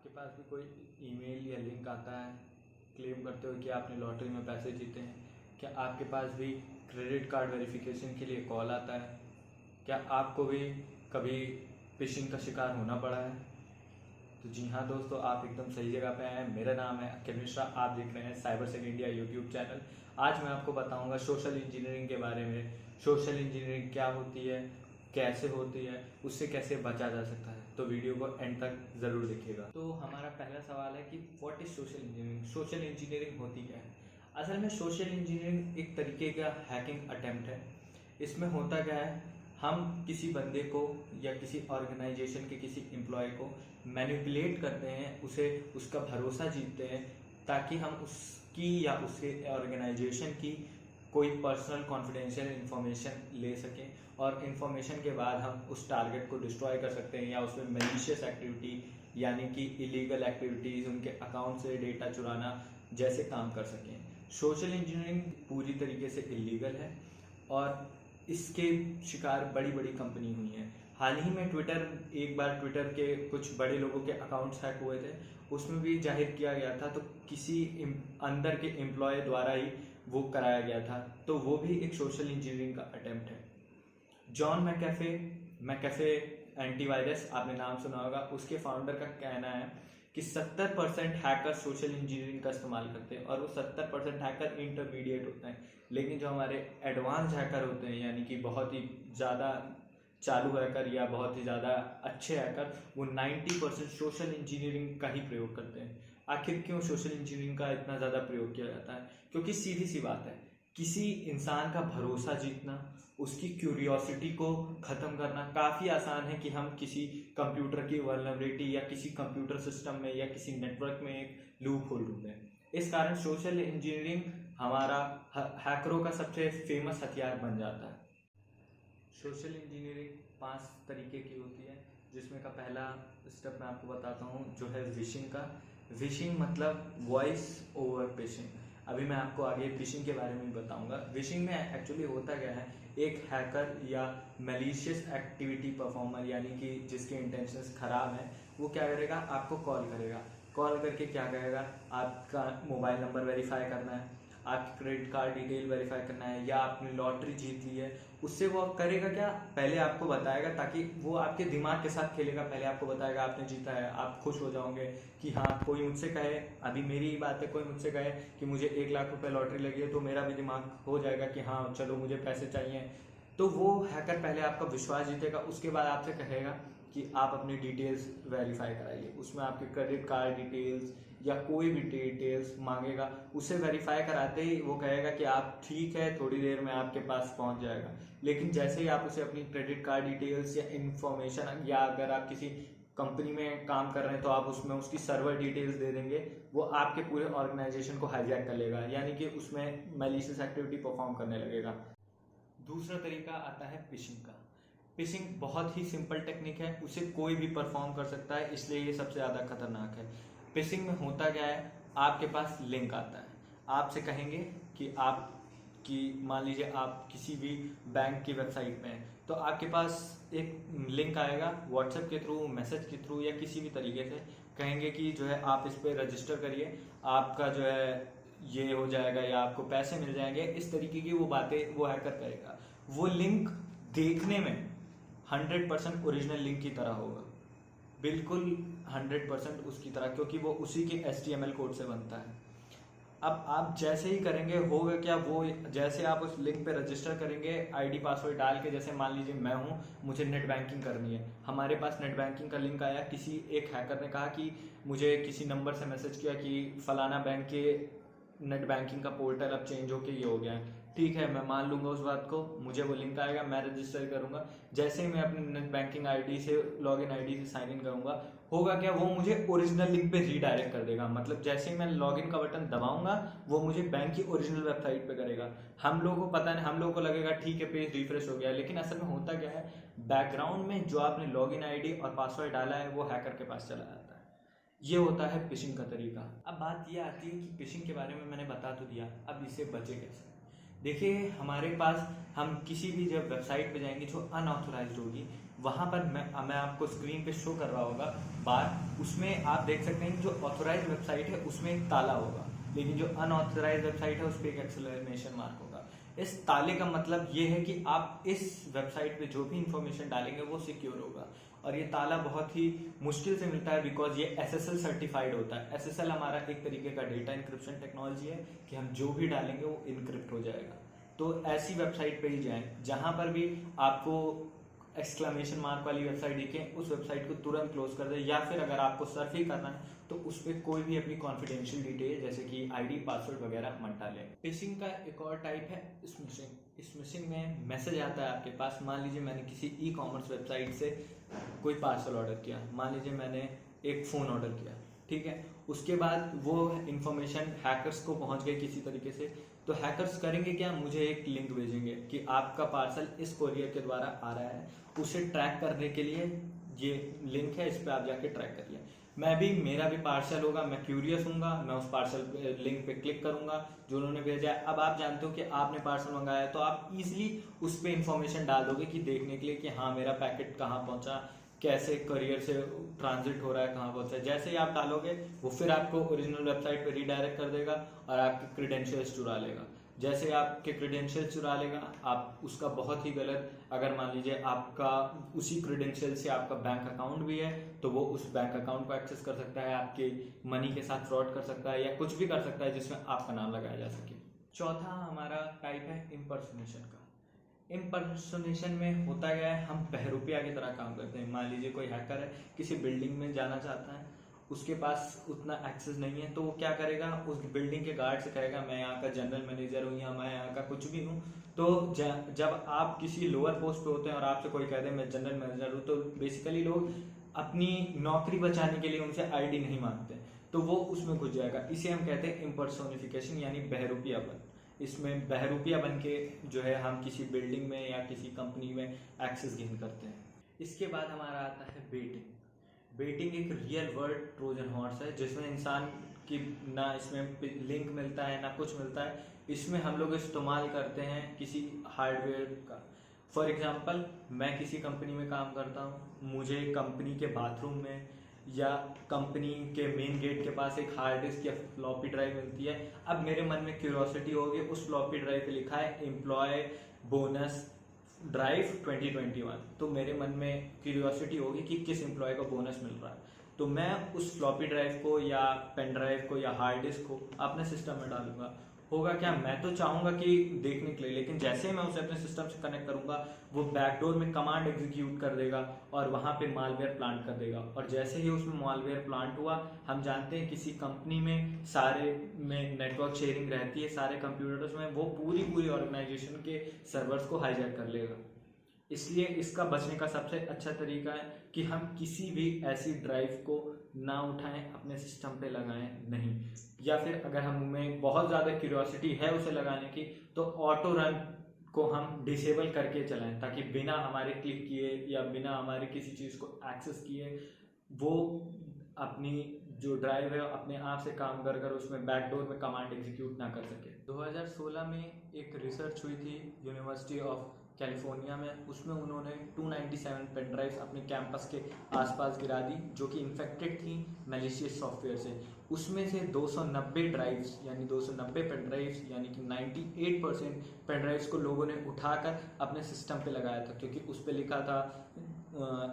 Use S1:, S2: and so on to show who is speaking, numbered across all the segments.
S1: आपके पास भी कोई ईमेल या लिंक आता है क्लेम करते हुए कि आपने लॉटरी में पैसे जीते हैं? क्या आपके पास भी क्रेडिट कार्ड वेरिफिकेशन के लिए कॉल आता है? क्या आपको भी कभी फिशिंग का शिकार होना पड़ा है? तो जी हाँ दोस्तों, आप एकदम सही जगह पे आए हैं। मेरा नाम है अखिल मिश्रा, आप देख रहे हैं साइबर सेक इंडिया यूट्यूब चैनल। आज मैं आपको बताऊंगा सोशल इंजीनियरिंग के बारे में। सोशल इंजीनियरिंग क्या होती है, कैसे होती है, उससे कैसे बचा जा सकता है। तो वीडियो को एंड तक ज़रूर देखिएगा। तो हमारा पहला सवाल है कि what is social engineering. Social engineering होती क्या है? असल में सोशल इंजीनियरिंग एक तरीके का हैकिंग अटेम्प्ट है। इसमें होता क्या है, हम किसी बंदे को या किसी ऑर्गेनाइजेशन के किसी एम्प्लॉय को मैनिपुलेट करते हैं, उसे उसका भरोसा जीतते हैं ताकि हम उसकी या उसके ऑर्गेनाइजेशन की कोई पर्सनल कॉन्फिडेंशियल इन्फॉर्मेशन ले सकें और इन्फॉर्मेशन के बाद हम उस टारगेट को डिस्ट्रॉय कर सकते हैं या उसमें मैलिशियस एक्टिविटी यानी कि इलीगल एक्टिविटीज़, उनके अकाउंट से डेटा चुराना जैसे काम कर सकें। सोशल इंजीनियरिंग पूरी तरीके से इलीगल है और इसके शिकार बड़ी बड़ी कंपनी हुई हैं। हाल ही में एक बार ट्विटर के कुछ बड़े लोगों के अकाउंट्स हैक हुए थे, उसमें भी जाहिर किया गया था, तो किसी अंदर के एम्प्लॉय द्वारा ही वो कराया गया था, तो वो भी एक सोशल इंजीनियरिंग का अटेम्प्ट है। जॉन मैकेफे एंटीवायरस, आपने नाम सुना होगा, उसके फाउंडर का कहना है कि 70% हैकर सोशल इंजीनियरिंग का इस्तेमाल करते हैं और वो 70% हैकर इंटरमीडिएट होते हैं, लेकिन जो हमारे एडवांस हैकर होते हैं यानी कि बहुत ही ज़्यादा चालू हैकर या बहुत ही ज़्यादा अच्छे हैकर, वो 90% सोशल इंजीनियरिंग का ही प्रयोग करते हैं। आखिर क्यों सोशल इंजीनियरिंग का इतना ज़्यादा प्रयोग किया जाता है? क्योंकि सीधी सी बात है, किसी इंसान का भरोसा जीतना, उसकी क्यूरियोसिटी को ख़त्म करना काफ़ी आसान है कि हम किसी कंप्यूटर की वल्नरेबिलिटी या किसी कंप्यूटर सिस्टम में या किसी नेटवर्क में एक लूप होल ढूंढें। इस कारण सोशल इंजीनियरिंग हमारा हैकरों का सबसे फेमस हथियार बन जाता है। सोशल इंजीनियरिंग 5 तरीके की होती है, जिसमें का पहला स्टेप मैं आपको बताता हूँ जो है विशिंग का। विशिंग मतलब वॉइस ओवर फिशिंग। अभी मैं आपको आगे फिशिंग के बारे में भी बताऊंगा। विशिंग में एक्चुअली होता क्या है, एक हैकर या मैलिशियस एक्टिविटी परफॉर्मर यानी कि जिसके इंटेंशंस खराब हैं, वो क्या करेगा, आपको कॉल करेगा। कॉल करके क्या करेगा, आपका मोबाइल नंबर वेरीफाई करना है, आपकी क्रेडिट कार्ड डिटेल वेरीफाई करना है या आपने लॉटरी जीत ली है। उससे वो करेगा क्या, पहले आपको बताएगा, ताकि वो आपके दिमाग के साथ खेलेगा। पहले आपको बताएगा आपने जीता है, आप खुश हो जाओगे कि हाँ, कोई मुझसे कहे, अभी मेरी ही बात है, कोई मुझसे कहे कि मुझे 1 लाख रुपए लॉटरी लगी है, तो मेरा भी दिमाग हो जाएगा कि हाँ चलो मुझे पैसे चाहिए। तो वो हैकर पहले आपका विश्वास जीतेगा, उसके बाद आपसे कहेगा कि आप अपनी डिटेल्स वेरीफाई कराइए। उसमें आपके क्रेडिट कार्ड डिटेल्स या कोई भी डिटेल्स मांगेगा, उसे वेरीफाई कराते ही वो कहेगा कि आप ठीक है, थोड़ी देर में आपके पास पहुंच जाएगा। लेकिन जैसे ही आप उसे अपनी क्रेडिट कार्ड डिटेल्स या इन्फॉर्मेशन, या अगर आप किसी कंपनी में काम कर रहे हैं तो आप उसमें उसकी सर्वर डिटेल्स दे देंगे, वो आपके पूरे ऑर्गेनाइजेशन को हाईजैक कर लेगा, यानी कि उसमें मैलिशियस एक्टिविटी परफॉर्म करने लगेगा। दूसरा तरीका आता है फिशिंग का। फिशिंग बहुत ही सिंपल टेक्निक है, उसे कोई भी परफॉर्म कर सकता है, इसलिए ये सबसे ज़्यादा खतरनाक है। फिशिंग में होता क्या है, आपके पास लिंक आता है, आपसे कहेंगे कि मान लीजिए आप किसी भी बैंक की वेबसाइट में हैं, तो आपके पास एक लिंक आएगा व्हाट्सएप के थ्रू, मैसेज के थ्रू या किसी भी तरीके से, कहेंगे कि जो है आप इस पर रजिस्टर करिए, आपका जो है ये हो जाएगा या आपको पैसे मिल जाएंगे। इस तरीके की वो बातें वो हैकर करेगा। वो लिंक देखने में 100% ओरिजिनल लिंक की तरह होगा, बिल्कुल 100% उसकी तरह, क्योंकि वो उसी के HTML कोड से बनता है। अब आप जैसे ही करेंगे, होगा क्या, वो जैसे आप उस लिंक पे रजिस्टर करेंगे आईडी पासवर्ड डाल के, जैसे मान लीजिए मैं हूँ, मुझे नेट बैंकिंग करनी है, हमारे पास नेट बैंकिंग का लिंक आया, किसी एक हैकर ने कहा कि मुझे किसी नंबर से मैसेज किया कि फलाना बैंक के नेट बैंकिंग का पोर्टल अब चेंज होके ये हो गया है। ठीक है, मैं मान लूंगा उस बात को, मुझे वो लिंक आएगा, मैं रजिस्टर करूंगा। जैसे ही मैं अपने नेट बैंकिंग आईडी से, लॉगिन आईडी से साइन इन करूंगा, होगा क्या, वो मुझे ओरिजिनल लिंक पे रीडायरेक्ट कर देगा। मतलब जैसे ही मैं लॉगिन का बटन दबाऊंगा, वो मुझे बैंक की ओरिजिनल वेबसाइट पे करेगा। हम लोगों को पता नहीं, हम लोगों को लगेगा ठीक है पेज रिफ्रेश हो गया, लेकिन असल में होता क्या है, बैकग्राउंड में जो आपने लॉगिन आईडी और पासवर्ड डाला है वो हैकर के पास चला जाता है। ये होता है फिशिंग का तरीका। अब बात ये आती है कि फिशिंग के बारे में मैंने बता तो दिया, अब इससे बचे कैसे। देखिए, हमारे पास हम किसी भी जब वेबसाइट पे जाएंगे जो अनऑथोराइज्ड होगी, वहाँ पर मैं आपको स्क्रीन पे शो कर रहा होगा बार, उसमें आप देख सकते हैं जो ऑथोराइज वेबसाइट है उसमें एक ताला होगा, लेकिन जो अनऑथोराइज वेबसाइट है उस पर एक एक्सक्लेमेशन मार्क होगा। इस ताले का मतलब ये है कि आप इस वेबसाइट पे जो भी इंफॉर्मेशन डालेंगे वो सिक्योर होगा। और ये ताला बहुत ही मुश्किल से मिलता है बिकॉज ये SSL सर्टिफाइड होता है। SSL हमारा एक तरीके का डेटा इंक्रिप्शन टेक्नोलॉजी है कि हम जो भी डालेंगे वो इनक्रिप्ट हो जाएगा। तो ऐसी वेबसाइट पे ही जाएं जहां पर भी आपको एक्सक्लेमेशन मार्क वाली वेबसाइट दिखे, उस वेबसाइट को तुरंत क्लोज कर दे, या फिर अगर आपको सर्फ ही करना है तो उस पर कोई भी अपनी कॉन्फिडेंशियल डिटेल जैसे कि ID पासवर्ड वगैरह मत डालें। फिशिंग का एक और टाइप है स्मिशिंग। स्मिशिंग में मैसेज आता है आपके पास, मान लीजिए मैंने किसी ई-कॉमर्स वेबसाइट से कोई पार्सल ऑर्डर किया, मान लीजिए मैंने एक फ़ोन ऑर्डर किया, ठीक है, उसके बाद वो इन्फॉर्मेशन हैकर्स को पहुंच गई किसी तरीके से, तो हैकर्स करेंगे क्या, मुझे एक लिंक भेजेंगे कि आपका पार्सल इस कोरियर के द्वारा आ रहा है। उसे ट्रैक करने के लिए ये लिंक है, इस पर आप जाके ट्रैक करिए। मेरा भी पार्सल होगा, मैं क्यूरियस हूँगा, मैं उस पार्सल लिंक पे क्लिक करूँगा जो उन्होंने भेजा है। अब आप जानते हो कि आपने पार्सल मंगाया है, तो आप इजीली उस पर इंफॉर्मेशन डाल दोगे कि देखने के लिए कि हाँ मेरा पैकेट कहाँ पहुँचा, कैसे करियर से ट्रांजिट हो रहा है, कहाँ पहुँचा है। जैसे ही आप डालोगे वो फिर आपको ओरिजिनल वेबसाइट पे रीडायरेक्ट कर देगा और आपके क्रेडेंशियल्स चुरा लेगा। जैसे आपके क्रेडेंशियल्स चुरा लेगा, आप उसका बहुत ही गलत, अगर मान लीजिए आपका उसी क्रेडेंशियल से आपका बैंक अकाउंट भी है तो वो उस बैंक अकाउंट को एक्सेस कर सकता है, आपके मनी के साथ फ्रॉड कर सकता है या कुछ भी कर सकता है जिसमें आपका नाम लगाया जा सके। चौथा हमारा टाइप है इम्पर्सनेशन का। इम्पर्सोनेशन में होता क्या है, हम बहरूपिया की तरह काम करते हैं। मान लीजिए कोई हैकर है, किसी बिल्डिंग में जाना चाहता है, उसके पास उतना एक्सेस नहीं है, तो वो क्या करेगा, उस बिल्डिंग के गार्ड से कहेगा मैं यहाँ का जनरल मैनेजर हूँ या मैं यहाँ का कुछ भी हूँ। तो जब आप किसी लोअर पोस्ट पे होते हैं और आपसे कोई कह दे मैं जनरल मैनेजर हूँ, तो बेसिकली लोग अपनी नौकरी बचाने के लिए उनसे ID नहीं मांगते, तो वो उसमें घुस जाएगा। इसे हम कहते हैं इम्पर्सोनिफिकेशन यानी बहरूपियापन। इसमें बहरूपिया बन के जो है हम किसी बिल्डिंग में या किसी कंपनी में एक्सेस गेन करते हैं। इसके बाद हमारा आता है बेटिंग। बेटिंग एक रियल वर्ल्ड ट्रोजन हॉर्स है जिसमें इंसान की ना इसमें लिंक मिलता है ना कुछ मिलता है। इसमें हम लोग इस्तेमाल करते हैं किसी हार्डवेयर का। फॉर एग्जांपल मैं किसी कंपनी में काम करता हूँ, मुझे कंपनी के बाथरूम में या कंपनी के मेन गेट के पास एक हार्ड डिस्क या फ्लॉपी ड्राइव मिलती है। अब मेरे मन में क्यूरियोसिटी होगी, उस फ्लॉपी ड्राइव पे लिखा है एम्प्लॉय बोनस ड्राइव 2021, तो मेरे मन में क्यूरियोसिटी होगी कि किस एम्प्लॉय को बोनस मिल रहा है, तो मैं उस फ्लॉपी ड्राइव को या पेन ड्राइव को या हार्ड डिस्क को अपने सिस्टम में डालूंगा। होगा क्या, मैं तो चाहूंगा कि देखने के लिए, लेकिन जैसे ही मैं उसे अपने सिस्टम से कनेक्ट करूंगा वो बैकडोर में कमांड एग्जीक्यूट कर देगा और वहां पे मालवेयर प्लांट कर देगा। और जैसे ही उसमें मालवेयर प्लांट हुआ, हम जानते हैं किसी कंपनी में सारे में नेटवर्क शेयरिंग रहती है, सारे कंप्यूटर्स में, वो पूरी ऑर्गेनाइजेशन के सर्वर्स को हाईजैक कर लेगा। इसलिए इसका बचने का सबसे अच्छा तरीका है कि हम किसी भी ऐसी ड्राइव को ना उठाएं, अपने सिस्टम पे लगाएं नहीं, या फिर अगर हमें बहुत ज़्यादा क्यूरियोसिटी है उसे लगाने की तो ऑटो रन को हम डिसेबल करके चलाएं, ताकि बिना हमारे क्लिक किए या बिना हमारे किसी चीज़ को एक्सेस किए वो अपनी जो ड्राइव है अपने आप से काम कर कर उसमें बैकडोर में कमांड एग्जीक्यूट ना कर सके। 2016 में एक रिसर्च हुई थी यूनिवर्सिटी ऑफ कैलिफोर्निया में, उसमें उन्होंने 297 पेन ड्राइव्स अपने कैंपस के आसपास गिरा दी जो कि इन्फेक्टेड थी मैलिशियस सॉफ्टवेयर से। उसमें से 290 ड्राइव्स यानी 290 पेन ड्राइव्स यानी कि 98% पेन ड्राइव्स को लोगों ने उठाकर अपने सिस्टम पे लगाया था, क्योंकि उस पर लिखा था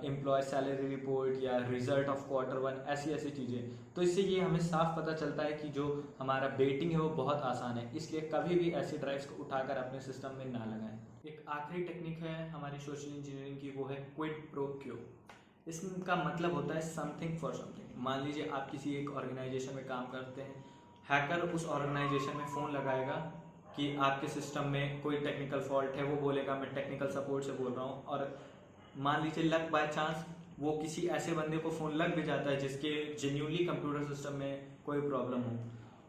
S1: एम्प्लॉय सैलरी रिपोर्ट या रिजल्ट ऑफ Q1, ऐसी चीज़ें। तो इससे ये हमें साफ पता चलता है कि जो हमारा बेटिंग है वो बहुत आसान है, इसलिए कभी भी ऐसी ड्राइव्स को उठाकर अपने सिस्टम में ना लगाएं। एक आखिरी टेक्निक है हमारी सोशल इंजीनियरिंग की, वो है क्विड प्रो क्यो। इसका मतलब होता है समथिंग फॉर समथिंग। मान लीजिए आप किसी एक ऑर्गेनाइजेशन में काम करते हैं, हैकर उस ऑर्गेनाइजेशन में फ़ोन लगाएगा कि आपके सिस्टम में कोई टेक्निकल फॉल्ट है, वो बोलेगा मैं टेक्निकल सपोर्ट से बोल रहा हूँ, और मान लीजिए लक बाय चांस वो किसी ऐसे बंदे को फ़ोन लग भी जाता है जिसके जेन्युइनली कंप्यूटर सिस्टम में कोई प्रॉब्लम हो,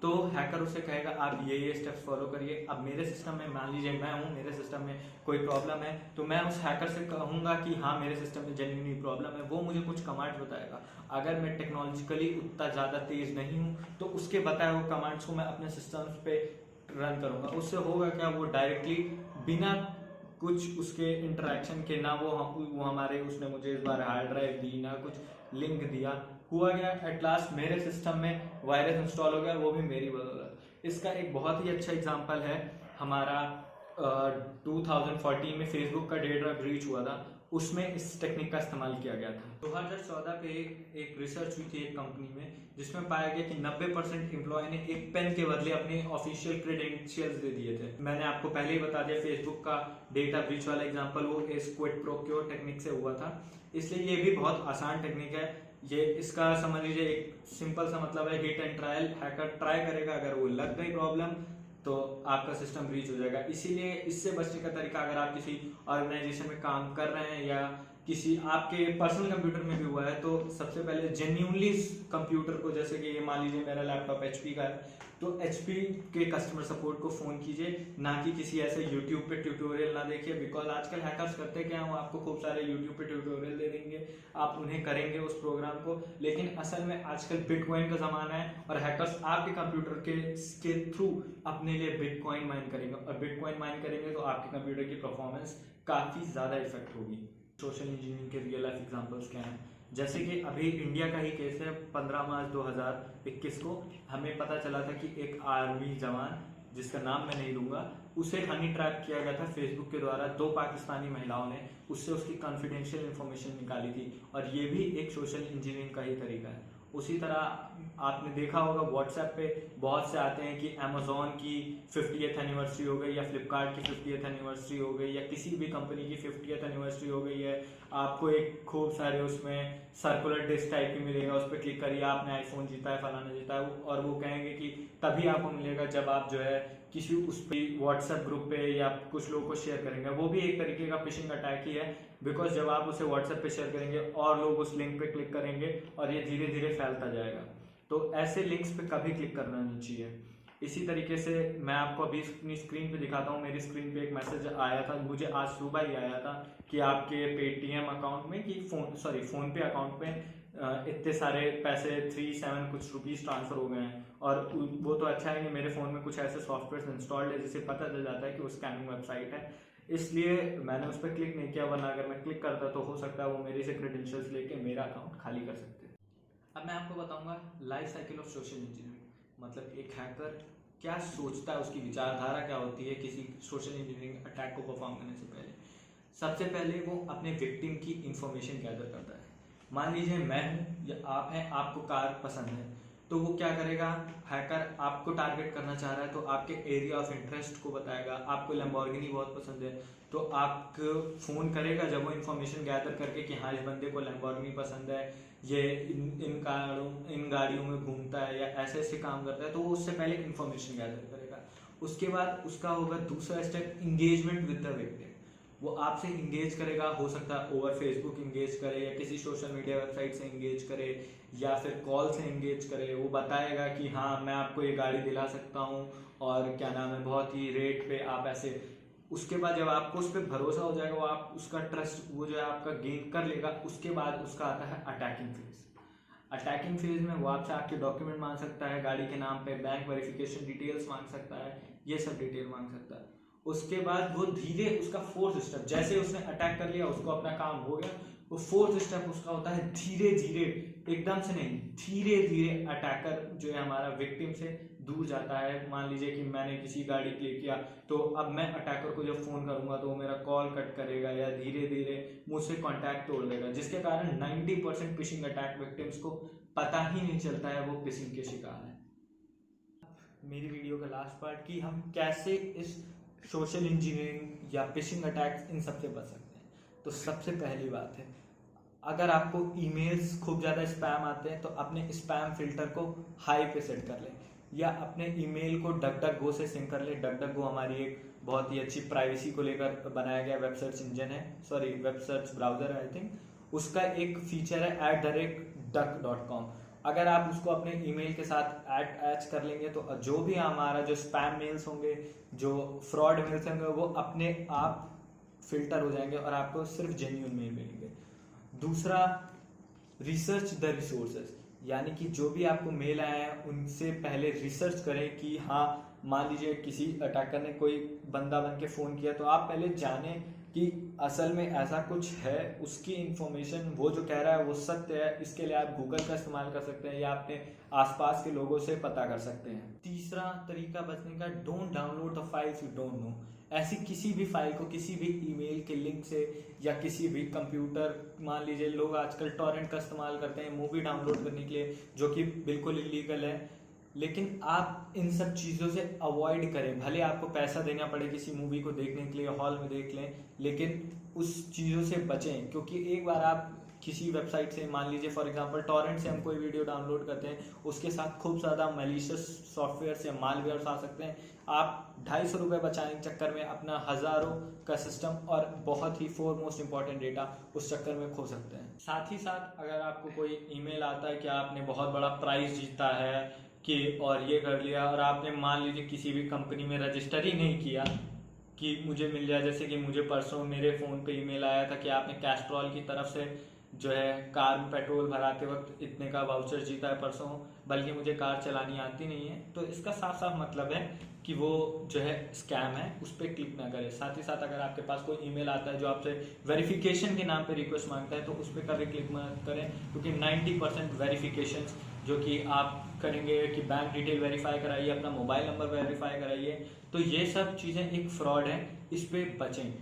S1: तो हैकर उसे कहेगा आप ये स्टेप्स फॉलो करिए। अब मेरे सिस्टम में मान लीजिए मैं हूँ, मेरे सिस्टम में कोई प्रॉब्लम है, तो मैं उस हैकर से कहूँगा कि हाँ मेरे सिस्टम में जेन्युइनली प्रॉब्लम है, वो मुझे कुछ कमांड्स बताएगा। अगर मैं टेक्नोलॉजिकली उतना ज़्यादा तेज़ नहीं हूँ तो उसके बताए हुए कमांड्स को मैं अपने सिस्टम्स पे रन करूँगा। उससे होगा क्या, वो डायरेक्टली बिना कुछ उसके इंटरेक्शन के ना वो हमारे उसने मुझे इस बार हार्ड ड्राइव दी ना कुछ लिंक दिया। हुआ गया एट लास्ट मेरे सिस्टम में वायरस इंस्टॉल हो गया, वो भी मेरी बदौलत। इसका एक बहुत ही अच्छा एग्जांपल है हमारा 2014 में फेसबुक का डेटा ब्रीच हुआ था, उसमें इस टेक्निक का इस्तेमाल किया गया था। 2014 पे एक रिसर्च हुई थी एक कंपनी में, जिसमें पाया गया कि 90% एम्प्लॉय ने एक पेन के बदले अपने ऑफिशियल क्रेडेंशियल्स दे दिए थे। मैंने आपको पहले ही बता दिया फेसबुक का डेटा ब्रीच वाला एग्जांपल वो इस क्विड प्रो क्यो टेक्निक से हुआ था, इसलिए ये भी बहुत आसान टेक्निक है। ये इसका समझ लीजिए एक सिंपल सा मतलब है hit and trial. Hacker try करेगा, अगर वो लग गई प्रॉब्लम तो आपका सिस्टम ब्रीच हो जाएगा। इसीलिए इससे बचने का तरीका, अगर आप किसी ऑर्गेनाइजेशन में काम कर रहे हैं या किसी आपके पर्सनल कंप्यूटर में भी हुआ है, तो सबसे पहले जेन्यूनली कंप्यूटर को, जैसे कि मान लीजिए मेरा लैपटॉप एचपी का है, तो एचपी के कस्टमर सपोर्ट को फोन कीजिए, ना कि किसी ऐसे यूट्यूब पे ट्यूटोरियल ना देखिए। बिकॉज आजकल हैकर्स करते क्या है, वो आपको खूब सारे यूट्यूब पे ट्यूटोरियल दे देंगे, आप उन्हें करेंगे उस प्रोग्राम को, लेकिन असल में आजकल बिटकॉइन का जमाना है और हैकर्स आपके कंप्यूटर के थ्रू अपने लिए बिटकॉइन माइन करेंगे, और बिटकॉइन माइन करेंगे तो आपके कंप्यूटर की परफॉर्मेंस काफी ज्यादा इफेक्ट होगी। सोशल इंजीनियरिंग के रियल लाइफ एग्जांपल्स क्या हैं, जैसे कि अभी इंडिया का ही केस है। 15 मार्च 2021 को हमें पता चला था कि एक आर्मी जवान, जिसका नाम मैं नहीं लूंगा, उसे हनी ट्रैप किया गया था फेसबुक के द्वारा। 2 पाकिस्तानी महिलाओं ने उससे उसकी कॉन्फिडेंशियल इंफॉर्मेशन निकाली थी, और ये भी एक सोशल इंजीनियरिंग का ही तरीका है। उसी तरह आपने देखा होगा व्हाट्सएप पे बहुत से आते हैं कि अमेजोन की 50th एनिवर्सरी हो गई, या फ्लिपकार्ट की 50th एनिवर्सरी हो गई, या किसी भी कंपनी की 50th एनिवर्सरी हो गई है, आपको एक खूब सारे उसमें सर्कुलर डिस्क टाइप की मिलेगा, उस पर क्लिक करिए, आपने आईफोन जीता है, फलाना जीता है, और वो कहेंगे कि तभी आपको मिलेगा जब आप जो है किसी उस पर व्हाट्सएप ग्रुप पे या कुछ लोगों को शेयर करेंगे। वो भी एक तरीके का फिशिंग अटैक ही है, बिकॉज जब आप उसे व्हाट्सएप पे शेयर करेंगे और लोग उस लिंक पे क्लिक करेंगे और ये धीरे धीरे फैलता जाएगा। तो ऐसे लिंक्स पे कभी क्लिक करना नहीं चाहिए। इसी तरीके से मैं आपको अभी अपनी स्क्रीन पे दिखाता हूँ। मेरी स्क्रीन पे एक मैसेज आया था, मुझे आज सुबह ही आया था कि आपके पेटीएम अकाउंट में कि फोन पे अकाउंट में इतने सारे पैसे 37 कुछ रुपीस ट्रांसफर हो गए हैं। और वो तो अच्छा है कि मेरे फ़ोन में कुछ ऐसे सॉफ्टवेयर इंस्टॉल्ड है जिससे पता चल जाता है कि वो स्कैमिंग वेबसाइट है, इसलिए मैंने उस पर क्लिक नहीं किया, वरना अगर मैं क्लिक करता तो हो सकता है वो मेरे से क्रेडेंशियल्स लेके मेरा अकाउंट खाली कर सकते। अब मैं आपको बताऊंगा life cycle of social engineering, मतलब एक हैकर क्या सोचता है, उसकी विचारधारा क्या होती है किसी सोशल इंजीनियरिंग अटैक को परफॉर्म करने से पहले। सबसे पहले वो अपने विक्टिम की इंफॉर्मेशन गैदर करता है। मान लीजिए मैं हूँ या आप हैं, आपको कार पसंद है, तो वो क्या करेगा, हैकर आपको टारगेट करना चाह रहा है तो आपके एरिया ऑफ इंटरेस्ट को बताएगा। आपको लैम्बोर्गिनी बहुत पसंद है तो आपको फ़ोन करेगा जब वो इन्फॉर्मेशन गैदर करके कि हाँ इस बंदे को लैम्बोर्गिनी पसंद है, ये इन गाड़ियों में घूमता है या ऐसे ऐसे काम करता है, तो वो उससे पहले इन्फॉर्मेशन गैदर करेगा। उसके बाद उसका होगा दूसरा step, engagement with the victim. वो आपसे इंगेज करेगा, हो सकता है ओवर फेसबुक इंगेज करे या किसी सोशल मीडिया वेबसाइट से इंगेज करे या फिर कॉल से इंगेज करे। वो बताएगा कि हाँ मैं आपको ये गाड़ी दिला सकता हूँ और क्या नाम है, बहुत ही रेट पे आप ऐसे। उसके बाद जब आपको उस पर भरोसा हो जाएगा, वो आप उसका ट्रस्ट वो जो है आपका गेन कर लेगा, उसके बाद उसका आता है अटैकिंग फेज। अटैकिंग फेज में वो आपसे आपके डॉक्यूमेंट मांग सकता है, गाड़ी के नाम पे बैंक वेरिफिकेशन डिटेल्स मांग सकता है, ये सब डिटेल मांग सकता है। उसके बाद वो धीरे उसका फोर्थ स्टेप, जैसे उसने अटैक कर लिया उसको अपना काम हो गया, वो फोर्थ स्टेप उसका होता है धीरे धीरे, एकदम से नहीं, धीरे धीरे अटैकर जो है हमारा विक्टिम से दूर जाता है। मान लीजिए कि मैंने किसी गाड़ी क्लिक किया, तो अब मैं अटैकर को जब फोन करूंगा तो वो मेरा कॉल कट करेगा या धीरे धीरे मुझसे कॉन्टैक्ट तोड़ देगा, जिसके कारण 90% फिशिंग अटैक विक्टिम्स को पता ही नहीं चलता है वो फिशिंग के शिकार है। मेरी वीडियो का लास्ट पार्ट कि हम कैसे इस सोशल इंजीनियरिंग या फिशिंग अटैक्स इन सबसे बच सकते हैं। तो सबसे पहली बात है, अगर आपको ईमेल्स खूब ज़्यादा स्पैम आते हैं तो अपने स्पैम फिल्टर को हाई पे सेट कर लें, या अपने ईमेल को डकडकगो से सिंक कर लें। डकडकगो हमारी एक बहुत ही अच्छी प्राइवेसी को लेकर बनाया गया वेब सर्च इंजन है, वेब सर्च ब्राउजर है आई थिंक। उसका एक फीचर है @duck.com। अगर आप उसको अपने ईमेल के साथ अटैच कर लेंगे तो जो भी हमारा जो स्पैम मेल्स होंगे, जो फ्रॉड मेल्स होंगे, वो अपने आप फिल्टर हो जाएंगे और आपको सिर्फ जेन्युइन मेल मिलेंगे। दूसरा, रिसर्च द रिसोर्सेज, यानी कि जो भी आपको मेल आए हैं उनसे पहले रिसर्च करें कि हाँ मान लीजिए किसी अटैकर ने कोई बंदा बन के फ़ोन किया, तो आप पहले जानें कि असल में ऐसा कुछ है, उसकी इन्फॉर्मेशन वो जो कह रहा है वो सत्य है। इसके लिए आप गूगल का इस्तेमाल कर सकते हैं या अपने आसपास के लोगों से पता कर सकते हैं। तीसरा तरीका बचने का, don't download the files you don't know. ऐसी किसी भी फाइल को किसी भी ईमेल के लिंक से या किसी भी कंप्यूटर, मान लीजिए लोग आजकल टॉरेंट का इस्तेमाल करते हैं मूवी डाउनलोड करने के लिए, जो कि बिल्कुल इलीगल है, लेकिन आप इन सब चीज़ों से अवॉइड करें। भले आपको पैसा देना पड़े किसी मूवी को देखने के लिए, हॉल में देख लें, लेकिन उस चीज़ों से बचें। क्योंकि एक बार आप किसी वेबसाइट से, मान लीजिए फॉर एग्जांपल टॉरेंट से हम कोई वीडियो डाउनलोड करते हैं, उसके साथ खूब ज़्यादा मैलिशियस सॉफ्टवेयर या मालवेयर आ सकते हैं। आप 250 रुपये बचाने के चक्कर में अपना हज़ारों का सिस्टम और बहुत ही मोस्ट इंपॉर्टेंट डेटा उस चक्कर में खो सकते हैं। साथ ही साथ अगर आपको कोई ईमेल आता है कि आपने बहुत बड़ा प्राइज़ जीता है कि और ये कर लिया, और आपने मान लीजिए किसी भी कंपनी में रजिस्टर ही नहीं किया कि मुझे मिल जाए, जैसे कि मुझे परसों मेरे फ़ोन पे ईमेल आया था कि आपने कैस्ट्रॉल की तरफ से जो है कार में पेट्रोल भराते वक्त इतने का वाउचर जीता है परसों, बल्कि मुझे कार चलानी आती नहीं है। तो इसका साफ साफ मतलब है कि वो जो है स्कैम है, उस पर क्लिक ना करें। साथ ही साथ अगर आपके पास कोई ईमेल आता है जो आपसे वेरिफिकेशन के नाम पे रिक्वेस्ट मांगता है, तो उस पर कभी क्लिक मत करें, क्योंकि 90% वेरिफिकेशन जो कि आप करेंगे कि बैंक डिटेल वेरीफाई कराइए, अपना मोबाइल नंबर वेरीफाई कराइए, तो ये सब चीज़ें एक फ्रॉड है, इस पर बचें।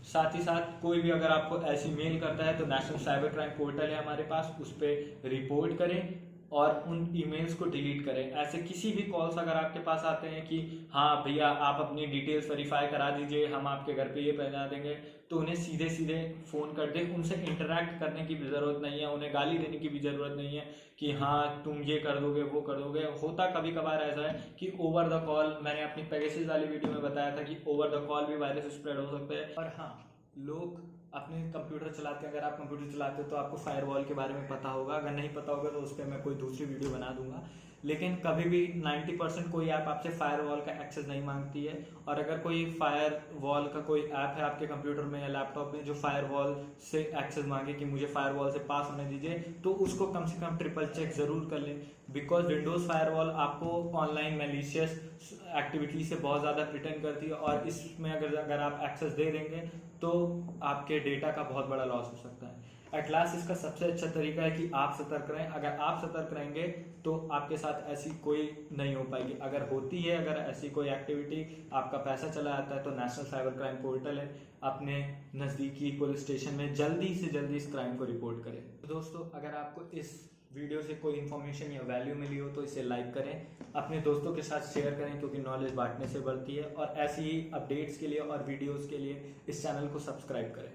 S1: साथ ही साथ कोई भी अगर आपको ऐसी मेल करता है तो नेशनल साइबर क्राइम पोर्टल है हमारे पास, उस पर रिपोर्ट करें और उन ईमेल्स को डिलीट करें। ऐसे किसी भी कॉल्स अगर आपके पास आते हैं कि हाँ भैया आप अपनी डिटेल्स वेरीफाई करा दीजिए, हम आपके घर पे ये पहुंचा देंगे, तो उन्हें सीधे सीधे फ़ोन कर दें। उनसे इंटरेक्ट करने की भी ज़रूरत नहीं है, उन्हें गाली देने की भी ज़रूरत नहीं है कि हाँ तुम ये कर दोगे वो कर दोगे। होता कभी कभार ऐसा है कि ओवर द कॉल, मैंने अपनी पेगासस वाली वीडियो में बताया था कि ओवर द कॉल भी वायरस स्प्रेड हो सकते हैं। और हाँ, लोग अपने कंप्यूटर चलाते हैं, अगर आप कंप्यूटर चलाते हो तो आपको फायरवॉल के बारे में पता होगा, अगर नहीं पता होगा तो उस पर मैं कोई दूसरी वीडियो बना दूंगा। लेकिन कभी भी 90% कोई ऐप आपसे फायरवॉल का एक्सेस नहीं मांगती है। और अगर कोई फायरवॉल का कोई ऐप है आपके कंप्यूटर में या लैपटॉप में जो फायरवॉल से एक्सेस मांगे कि मुझे फायरवॉल से पास होने दीजिए, तो उसको कम से कम ट्रिपल चेक ज़रूर कर लें, बिकॉज विंडोज़ फायरवॉल आपको ऑनलाइन मैलिशियस एक्टिविटी से बहुत ज़्यादा प्रिटेंड करती है, और इसमें अगर आप एक्सेस दे देंगे तो आपके डेटा का बहुत बड़ा लॉस हो सकता है। एट लास्ट इसका सबसे अच्छा तरीका है कि आप सतर्क रहें। अगर आप सतर्क रहेंगे तो आपके साथ ऐसी कोई नहीं हो पाएगी। अगर होती है, अगर ऐसी कोई एक्टिविटी, आपका पैसा चला जाता है, तो नेशनल साइबर क्राइम पोर्टल है, अपने नज़दीकी पुलिस स्टेशन में जल्दी से जल्दी इस क्राइम को रिपोर्ट करें। तो दोस्तों, अगर आपको इस वीडियो से कोई इन्फॉर्मेशन या वैल्यू मिली हो तो इसे लाइक करें, अपने दोस्तों के साथ शेयर करें, क्योंकि नॉलेज बांटने से बढ़ती है। और ऐसी ही अपडेट्स के लिए और वीडियोस के लिए इस चैनल को सब्सक्राइब करें।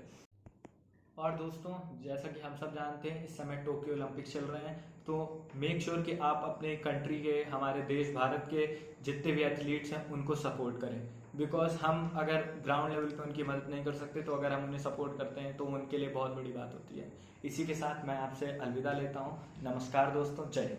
S1: और दोस्तों, जैसा कि हम सब जानते हैं इस समय टोक्यो ओलंपिक्स चल रहे हैं, तो मेक श्योर कि आप अपने कंट्री के, हमारे देश भारत के जितने भी एथलीट्स हैं उनको सपोर्ट करें। बिकॉज हम अगर ग्राउंड लेवल पे उनकी मदद नहीं कर सकते, तो अगर हम उन्हें सपोर्ट करते हैं तो उनके लिए बहुत बड़ी बात होती है। इसी के साथ मैं आपसे अलविदा लेता हूँ। नमस्कार दोस्तों, जय हिंद।